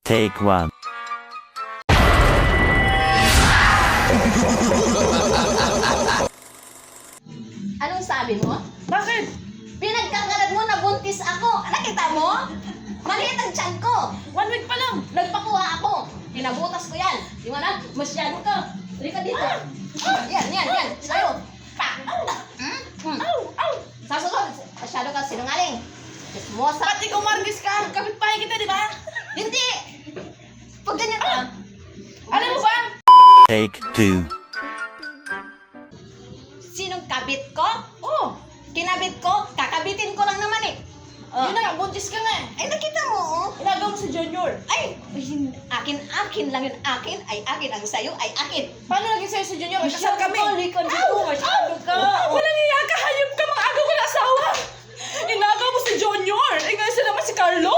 Take one. Anong sabi mo? Bakit? Pinagkakalat mo na buntis ako. Nakita mo? Maliit ang tiyan ko. 1 week pa lang. Nagpakuha ako. Pinabutas ko yan. Di mo na? Masyado ka. Halika dito. Yan. Sa'yo. Pa. Sa susunod, masyado ka sinungaling. Chismosa. Pati kumargis ka. Kapitbahay kita, di ba? Hindi! Pag ganyan ka, Alam mo ba? Take two. sinong kabit ko? Oh, Kinabit ko? Kakabitin ko lang naman eh. yun na nga. Buntis ka nga eh. Ay, nakita mo oh. Inagaw mo si Junior. Ay, akin lang yun. Akin ay akin. Ang sayo ay akin. Paano naging sa'yo si Junior? May kasal kami. Halika dito. Masyado ka. Walang iya ka. Hayop ka. Mga agaw ka na asawa. Inagaw mo si Junior. Eh, ngayon naman si Carlo.